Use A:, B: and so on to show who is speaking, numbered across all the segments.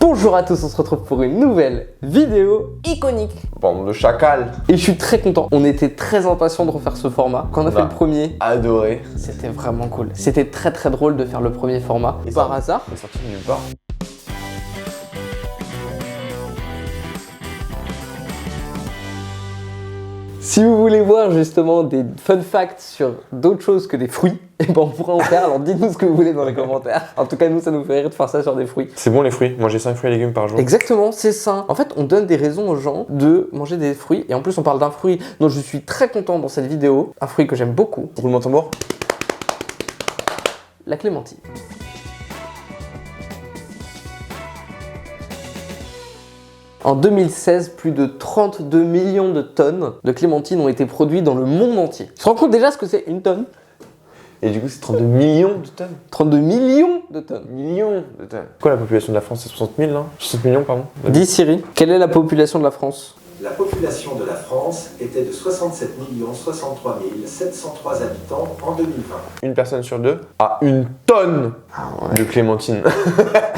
A: Bonjour à tous, on se retrouve pour une nouvelle vidéo iconique.
B: Bande de chacal.
A: Et je suis très content. On était très impatients de refaire ce format. Quand on a fait le premier,
B: Adoré.
A: c'était vraiment cool. C'était très drôle de faire le premier format.
B: Et
A: par
B: ça,
A: hasard.
B: C'est sorti de nulle part.
A: Si vous voulez voir justement des fun facts sur d'autres choses que des fruits, et ben on pourra en faire. Alors dites-nous ce que vous voulez dans les commentaires. En tout cas, nous, ça nous fait rire de faire ça sur des fruits.
B: C'est bon les fruits. Manger 5 fruits et légumes par jour.
A: Exactement, c'est ça. En fait, on donne des raisons aux gens de manger des fruits. Et en plus, on parle d'un fruit dont je suis très content dans cette vidéo. Un fruit que j'aime beaucoup.
B: Roulement de tambour.
A: La clémentine. En 2016, plus de 32 millions de tonnes de clémentines ont été produites dans le monde entier. Tu te rends compte déjà ce que c'est une tonne?
B: Et du coup, c'est 32 millions de tonnes.
A: 32 millions de tonnes.
B: Millions de tonnes. Quoi, la population de la France, c'est 60 000, là 60 millions, pardon.
A: Dis Siri, quelle est la population de la France?
C: La population de la France était de 67 63 703 habitants en 2020.
B: Une personne sur deux a une tonne de clémentines.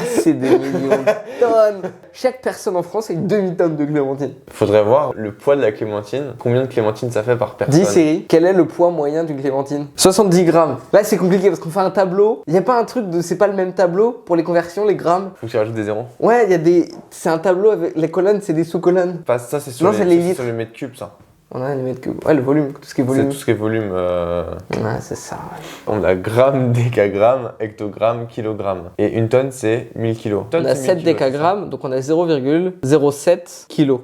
A: C'est des millions de tonnes. Chaque personne en France a une demi-tonne de clémentine.
B: Faudrait voir le poids de la clémentine. Combien de clémentines ça fait par personne?
A: Dis Siri, quel est le poids moyen d'une clémentine? 70 grammes. Là c'est compliqué parce qu'on fait un tableau. Il n'y a pas un truc de c'est pas le même tableau pour les conversions, les grammes.
B: Faut que tu rajoutes des zéros.
A: Ouais, il y a des. C'est un tableau avec les colonnes, c'est des sous-colonnes.
B: Pas ça, c'est sur,
A: Non, c'est les
B: ça, c'est
A: litres.
B: sur les mètres cubes, ça.
A: On a les mètres cubes. Ouais, le volume, tout ce qui est
B: C'est
A: volume.
B: tout ce qui est volume.
A: Ouais, c'est ça. Ouais.
B: On a grammes, décagrammes, hectogrammes, kilogrammes. Et une tonne, c'est 1000 kilos.
A: On a 7 décagrammes, donc on a 0,07 kilos.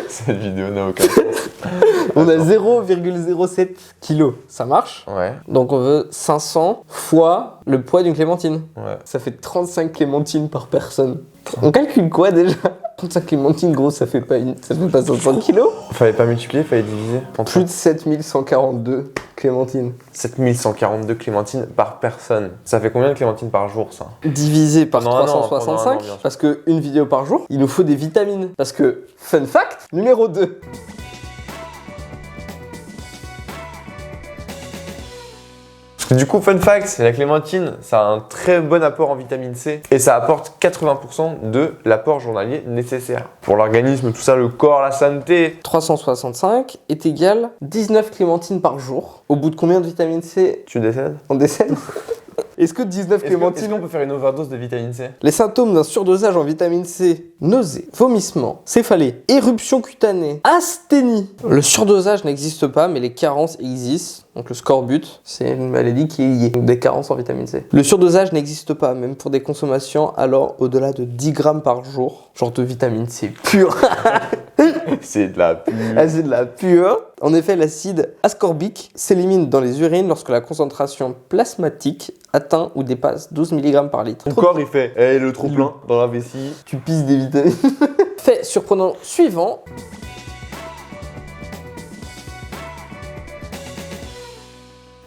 B: Cette vidéo n'a aucun sens.
A: On a 0,07 kilos. Ça marche?
B: Ouais,
A: Donc on veut 500 fois le poids d'une clémentine.
B: ouais.
A: Ça fait 35 clémentines par personne. On calcule quoi déjà? 35 clémentines, gros, ça fait pas 500 kilos?
B: Fallait pas multiplier, fallait diviser.
A: Plus de 7142 clémentines.
B: 7142 clémentines par personne. Ça fait combien de clémentines par jour, ça?
A: Divisé par
B: Pendant un an,
A: 365,
B: pendant un an, bien sûr.
A: parce que une vidéo par jour, il nous faut des vitamines. Parce que, fun fact, numéro 2.
B: Du coup, fun fact, la clémentine, ça a un très bon apport en vitamine C et ça apporte 80% de l'apport journalier nécessaire. Pour l'organisme, tout ça, le corps, la santé.
A: 365 est égal 19 clémentines par jour. Au bout de combien de vitamine C
B: Tu décèdes?
A: on décède? Est-ce que 19
B: Est-ce
A: clémentines...
B: qu'on peut faire une overdose de vitamine C?
A: Les symptômes d'un surdosage en vitamine C: nausées, vomissements, céphalée, éruption cutanée, asthénie. Le surdosage n'existe pas, mais les carences existent. Donc le scorbut, c'est une maladie qui est liée. Donc des carences en vitamine C. Le surdosage n'existe pas, même pour des consommations alors au-delà de 10 grammes par jour. Genre de vitamine C pure.
B: C'est de la pure.
A: Ah, c'est de la pure. En effet, l'acide ascorbique s'élimine dans les urines lorsque la concentration plasmatique atteint ou dépasse 12 mg par litre.
B: Ton corps, il fait le trop plein dans la vessie.
A: Tu pisses des vitamines. Fait surprenant suivant.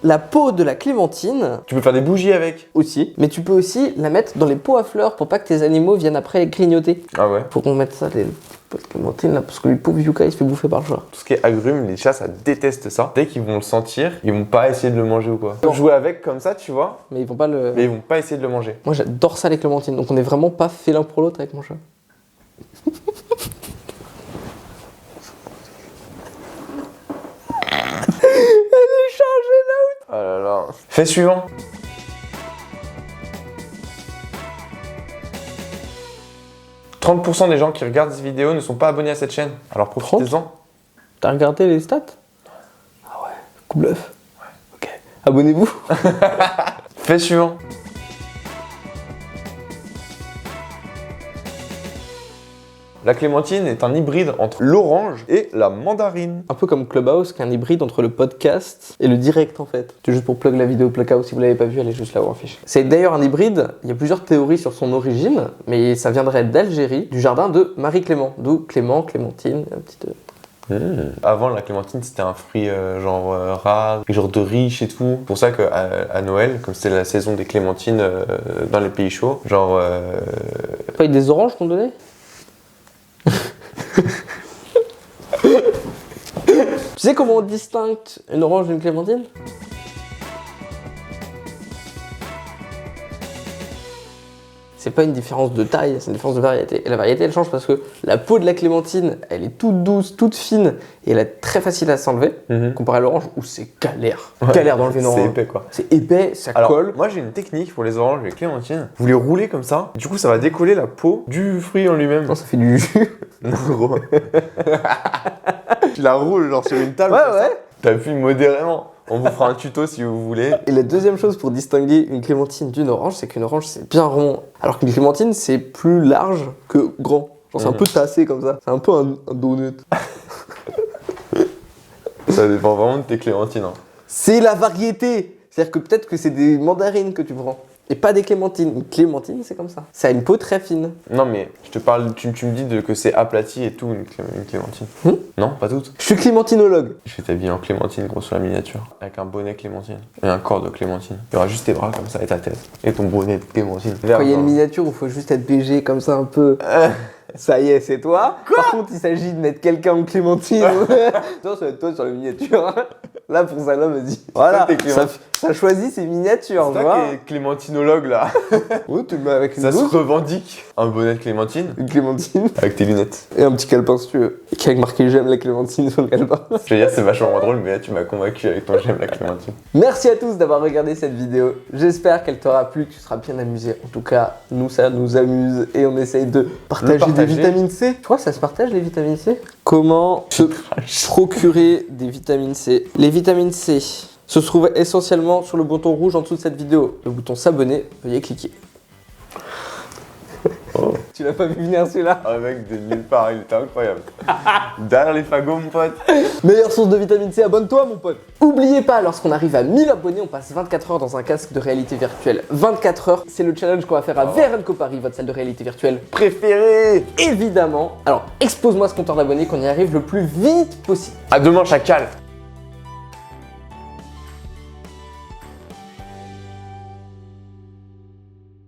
A: La peau de la clémentine
B: Tu peux faire des bougies avec.
A: aussi, mais tu peux aussi la mettre dans les pots à fleurs pour pas que tes animaux viennent après les grignoter.
B: Ah ouais.
A: Faut qu'on mette ça, les pots de clémentine là, parce que le pauvre Yuka il se fait bouffer par le chat.
B: Tout ce qui est agrumes, les chats, ça déteste ça. Dès qu'ils vont le sentir, ils vont pas essayer de le manger ou quoi.
A: Non.
B: Jouer avec comme ça, tu vois,
A: Mais ils vont pas le.
B: mais ils vont pas essayer de le manger.
A: Moi j'adore ça les clémentines, donc on est vraiment pas fait l'un pour l'autre avec mon chat. Elle est chargée là.
B: Oh là là. Fait suivant. « 30% des gens qui regardent cette vidéo ne sont pas abonnés à cette chaîne. Alors profitez-en.
A: T'as regardé les stats? Ah ouais, coup bluff. Ouais. Ok. Abonnez-vous.
B: Fait suivant. La clémentine est un hybride entre l'orange et la mandarine.
A: Un peu comme Clubhouse, qui est un hybride entre le podcast et le direct en fait. C'est juste pour plug la vidéo Clubhouse, si vous l'avez pas vu, allez juste la voir en fiche. C'est d'ailleurs un hybride, il y a plusieurs théories sur son origine, mais ça viendrait d'Algérie, du jardin de Marie Clément. D'où Clément, Clémentine, un petit...
B: Avant, la clémentine, c'était un fruit rare, genre de riche et tout. C'est pour ça qu'à Noël, comme c'était la saison des clémentines dans les pays chauds, genre...
A: Pas eu des oranges qu'on donnait? Tu sais comment on distingue une orange d'une clémentine? C'est c'est pas une différence de taille, c'est une différence de variété. Et la variété, elle change parce que la peau de la clémentine, elle est toute douce, toute fine, et elle est très facile à s'enlever, comparé à l'orange où c'est galère.
B: Ouais.
A: Galère d'enlever une orange.
B: C'est épais quoi.
A: C'est épais, ça
B: Alors,
A: colle.
B: moi j'ai une technique pour les oranges et les clémentines. Vous les roulez comme ça, du coup ça va décoller la peau du fruit en lui-même.
A: Non, ça fait du jus.
B: Non, gros. Tu la roules genre sur une table.
A: Ouais,
B: comme ça.
A: ouais.
B: T'appuies modérément. On vous fera un tuto si vous voulez.
A: Et la deuxième chose pour distinguer une clémentine d'une orange, c'est qu'une orange c'est bien rond, alors qu'une clémentine c'est plus large que grand. Genre c'est un peu tassé comme ça, c'est un peu un donut.
B: Ça dépend vraiment de tes clémentines. Hein.
A: C'est la variété. C'est-à-dire que peut-être que c'est des mandarines que tu prends. Et pas des clémentines. Une clémentine, c'est comme ça. Ça a une peau très fine.
B: Non mais je te parle, tu me dis que c'est aplati et tout une clémentine. Non, pas toutes.
A: Je suis clémentinologue.
B: Je vais t'habiller en clémentine gros sur la miniature. Avec un bonnet clémentine et un corps de clémentine. Il y aura juste tes bras comme ça et ta tête. Et ton bonnet de clémentine.
A: Quand il y a une miniature où il faut juste être BG comme ça un peu. Ça y est, c'est toi. Par contre, il s'agit de mettre quelqu'un en clémentine. Non, ça va être toi sur la miniature. Là, pour ça, l'homme dit. Voilà, ça choisit ses miniatures,
B: c'est
A: tu
B: toi
A: vois.
B: qui es clémentinologue là.
A: Oui, tu le mets avec une
B: Ça se
A: blouse,
B: revendique. Un bonnet de clémentine
A: une clémentine
B: avec tes lunettes.
A: et un petit calepin si tu veux. Qui a marqué j'aime la clémentine sur le calepin.
B: Je veux dire, c'est vachement moins drôle, mais là tu m'as convaincu avec ton j'aime la clémentine.
A: Merci à tous d'avoir regardé cette vidéo. J'espère qu'elle t'aura plu, que tu seras bien amusé. En tout cas, nous, ça nous amuse et on essaye de partager des vitamines C. Tu crois que ça se partage les vitamines C? Comment se procurer des vitamines C? Les vitamines C se trouvent essentiellement sur le bouton rouge en dessous de cette vidéo. Le bouton s'abonner, veuillez cliquer.
B: Oh.
A: Tu l'as pas vu venir celui-là?
B: Un mec de nulle part, il était incroyable. Derrière les fagots, mon pote.
A: Meilleure source de vitamine C, abonne-toi mon pote. Oubliez pas, lorsqu'on arrive à 1000 abonnés, on passe 24 heures dans un casque de réalité virtuelle. 24 heures, c'est le challenge qu'on va faire à VRNCO Paris, votre salle de réalité virtuelle
B: Préféré.
A: évidemment. Alors, expose-moi ce compteur d'abonnés qu'on y arrive le plus vite possible.
B: À demain, chacal.